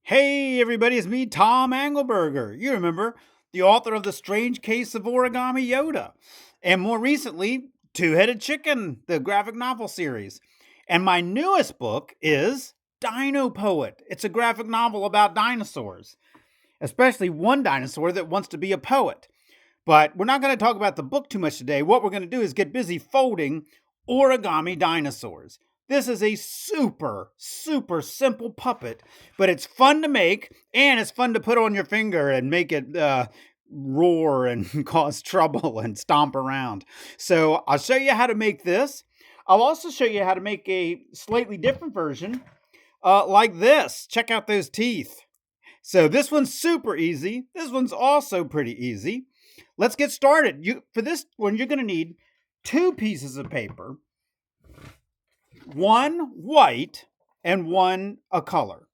Hey, everybody, it's me, Tom Angleberger. You remember, the author of The Strange Case of Origami Yoda, and more recently, Two-Headed Chicken, the graphic novel series. And my newest book is Dino Poet. It's a graphic novel about dinosaurs, especially one dinosaur that wants to be a poet. But we're not going to talk about the book too much today. What we're going to do is get busy folding origami dinosaurs. This is a super simple puppet, but it's fun to make and it's fun to put on your finger and make it roar and cause trouble and stomp around. So I'll show you how to make this. I'll also show you how to make a slightly different version like this. Check out those teeth. So this one's super easy. This one's also pretty easy. Let's get started. For this one, you're going to need two pieces of paper, one white and one a color.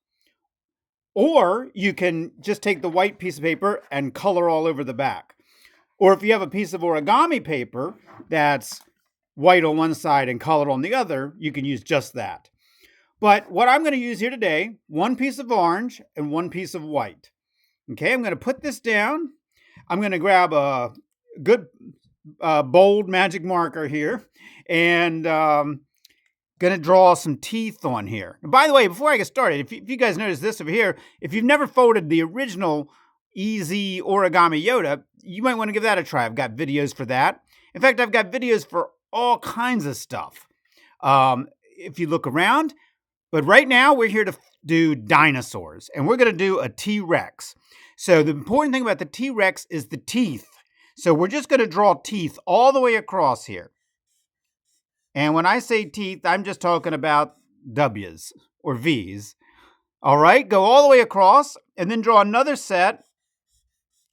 Or you can just take the white piece of paper and color all over the back. Or if you have a piece of origami paper that's white on one side and colored on the other, you can use just that. But what I'm going to use here today, one piece of orange and one piece of white. Okay, I'm going to put this down. I'm going to grab a good bold magic marker here and going to draw some teeth on here. And by the way, before I get started, if you guys notice this over here, if you've never folded the original easy origami Yoda, you might want to give that a try. I've got videos for that. In fact, I've got videos for all kinds of stuff. If you look around, but right now we're here to do dinosaurs, and we're going to do a T-Rex. So the important thing about the T-Rex is the teeth. So we're just going to draw teeth all the way across here. And when I say teeth, I'm just talking about W's or V's. All right, go all the way across and then draw another set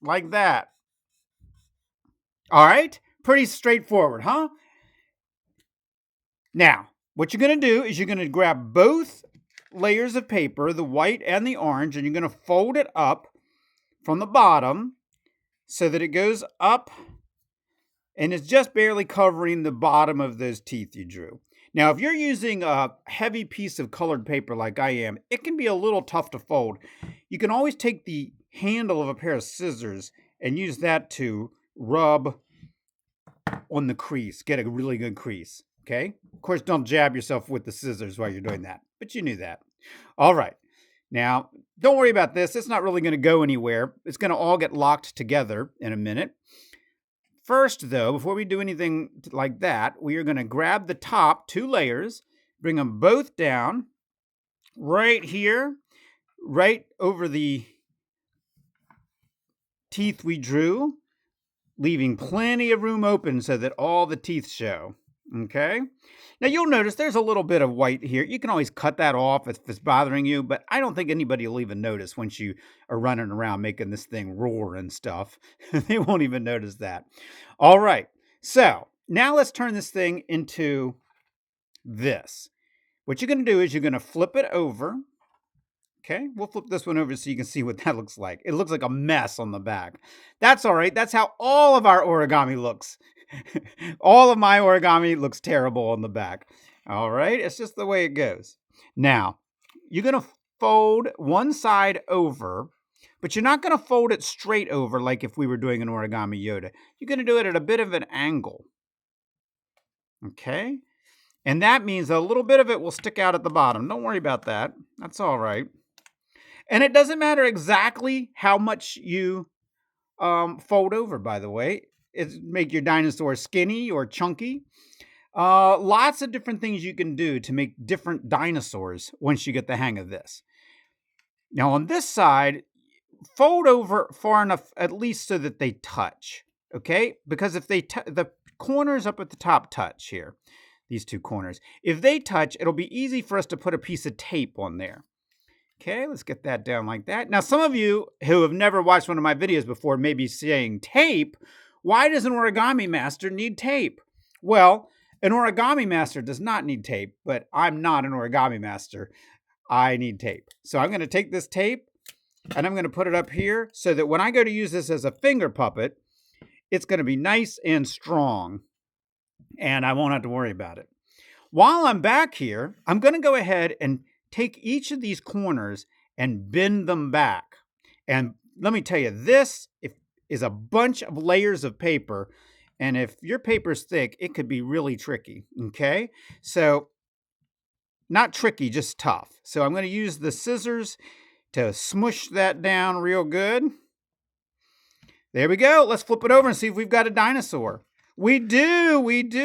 like that. All right, pretty straightforward, huh? Now, what you're going to do is you're going to grab both layers of paper, the white and the orange, and you're going to fold it up from the bottom so that it goes up and it's just barely covering the bottom of those teeth you drew. Now, if you're using a heavy piece of colored paper like I am, it can be a little tough to fold. You can always take the handle of a pair of scissors and use that to rub on the crease, get a really good crease, okay? Of course, don't jab yourself with the scissors while you're doing that, but you knew that. All right. Now, don't worry about this. It's not really going to go anywhere. It's going to all get locked together in a minute. First, though, before we do anything like that, we are going to grab the top two layers, bring them both down right here, right over the teeth we drew, leaving plenty of room open so that all the teeth show. Okay? Now, you'll notice there's a little bit of white here. You can always cut that off if it's bothering you, but I don't think anybody will even notice once you are running around making this thing roar and stuff. They won't even notice that. All right. So, now let's turn this thing into this. What you're going to do is you're going to flip it over. Okay, we'll flip this one over so you can see what that looks like. It looks like a mess on the back. That's all right. That's how all of our origami looks. All of my origami looks terrible on the back. All right, it's just the way it goes. Now, you're going to fold one side over, but you're not going to fold it straight over like if we were doing an origami Yoda. You're going to do it at a bit of an angle. Okay, and that means a little bit of it will stick out at the bottom. Don't worry about that. That's all right. And it doesn't matter exactly how much you fold over, by the way. It's make your dinosaur skinny or chunky. Lots of different things you can do to make different dinosaurs once you get the hang of this. Now on this side, fold over far enough at least so that they touch, okay? Because if they the corners up at the top touch here, these two corners, if they touch, it'll be easy for us to put a piece of tape on there. Okay, let's get that down like that. Now, some of you who have never watched one of my videos before may be saying, tape? Why does an origami master need tape? Well, an origami master does not need tape, but I'm not an origami master. I need tape. So I'm going to take this tape and I'm going to put it up here so that when I go to use this as a finger puppet, it's going to be nice and strong and I won't have to worry about it. While I'm back here, I'm going to go ahead and take each of these corners and bend them back. And let me tell you, this is a bunch of layers of paper. And if your paper's thick, it could be really tricky. Okay. So, not tricky, just tough. So, I'm going to use the scissors to smush that down real good. There we go. Let's flip it over and see if we've got a dinosaur. We do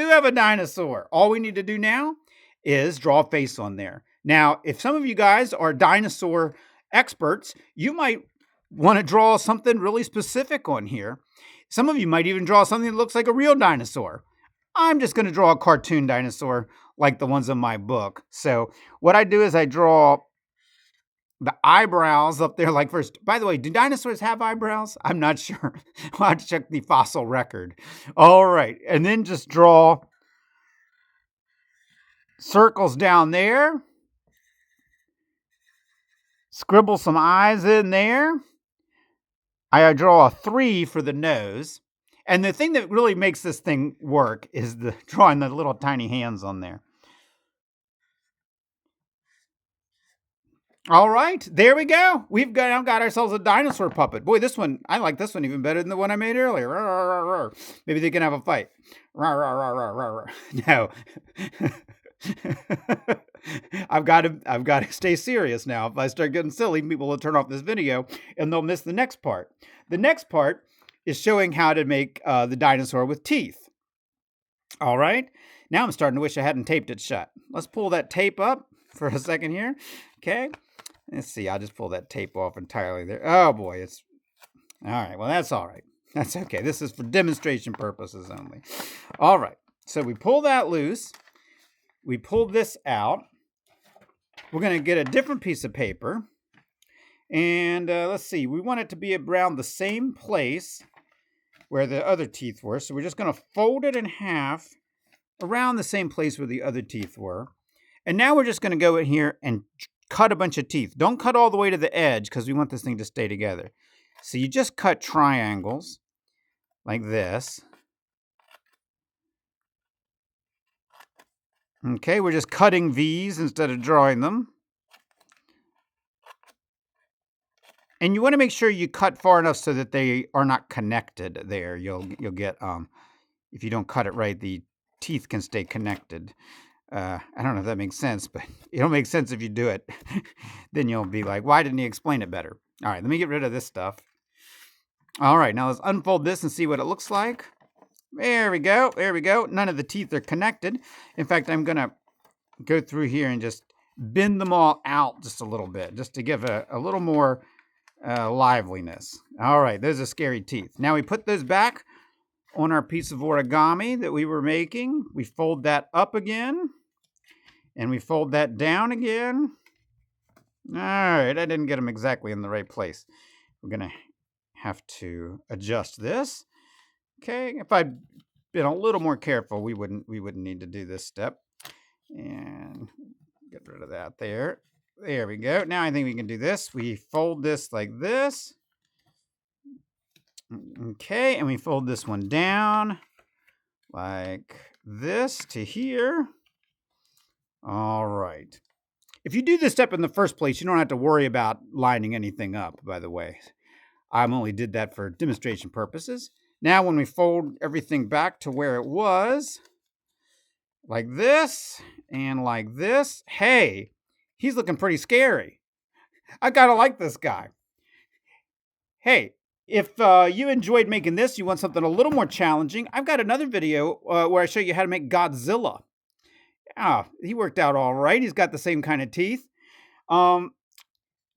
have a dinosaur. All we need to do now is draw a face on there. Now, if some of you guys are dinosaur experts, you might want to draw something really specific on here. Some of you might even draw something that looks like a real dinosaur. I'm just going to draw a cartoon dinosaur like the ones in my book. So what I do is I draw the eyebrows up there like first. By the way, do dinosaurs have eyebrows? I'm not sure. I'll have to check the fossil record. All right. And then just draw circles down there. Scribble some eyes in there. I draw a 3 for the nose. And the thing that really makes this thing work is drawing the little tiny hands on there. All right, there we go. We've now got ourselves a dinosaur puppet. Boy, this one, I like this one even better than the one I made earlier. Maybe they can have a fight. No. I've got to stay serious now. If I start getting silly, people will turn off this video and they'll miss the next part. The next part is showing how to make the dinosaur with teeth. All right. Now I'm starting to wish I hadn't taped it shut. Let's pull that tape up for a second here. Okay. Let's see. I'll just pull that tape off entirely there. Oh boy. It's all right. Well, that's all right. That's okay. This is for demonstration purposes only. All right. So we pull that loose. We pull this out. We're going to get a different piece of paper. And let's see. We want it to be around the same place where the other teeth were. So we're just going to fold it in half around the same place where the other teeth were. And now we're just going to go in here and cut a bunch of teeth. Don't cut all the way to the edge because we want this thing to stay together. So you just cut triangles like this. Okay, we're just cutting V's instead of drawing them. And you want to make sure you cut far enough so that they are not connected there. You'll get, if you don't cut it right, the teeth can stay connected. I don't know if that makes sense, but it'll make sense if you do it. Then you'll be like, why didn't he explain it better? All right, let me get rid of this stuff. All right, now let's unfold this and see what it looks like. There we go. There we go. None of the teeth are connected. In fact, I'm going to go through here and just bend them all out just a little bit, just to give a little more liveliness. All right, those are scary teeth. Now we put those back on our piece of origami that we were making. We fold that up again. And we fold that down again. All right, I didn't get them exactly in the right place. We're going to have to adjust this. Okay, if I'd been a little more careful, we wouldn't need to do this step. And get rid of that there. There we go. Now I think we can do this. We fold this like this. Okay, and we fold this one down like this to here. All right. If you do this step in the first place, you don't have to worry about lining anything up, by the way. I only did that for demonstration purposes. Now when we fold everything back to where it was, like this and like this, hey, he's looking pretty scary. I gotta like this guy. Hey, if you enjoyed making this, you want something a little more challenging, I've got another video where I show you how to make Godzilla. Ah, he worked out all right. He's got the same kind of teeth.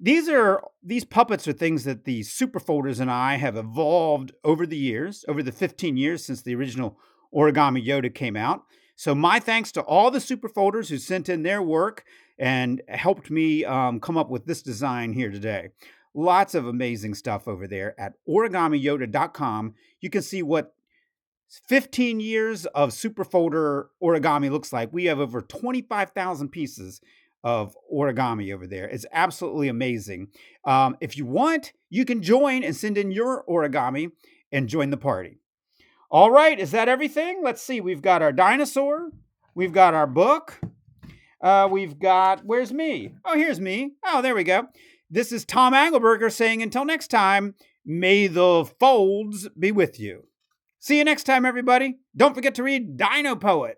These puppets are things that the super folders and I have evolved over the years, over the 15 years since the original Origami Yoda came out. So my thanks to all the super folders who sent in their work and helped me come up with this design here today. Lots of amazing stuff over there at origamiyoda.com. You can see what 15 years of super folder origami looks like. We have over 25,000 pieces of origami over there. It's absolutely amazing. If you want, you can join and send in your origami and join the party. All right, is that everything? Let's see. We've got our dinosaur. We've got our book. We've got, where's me? Oh, here's me. Oh, there we go. This is Tom Angleberger saying until next time, may the folds be with you. See you next time, everybody. Don't forget to read Dino Poet.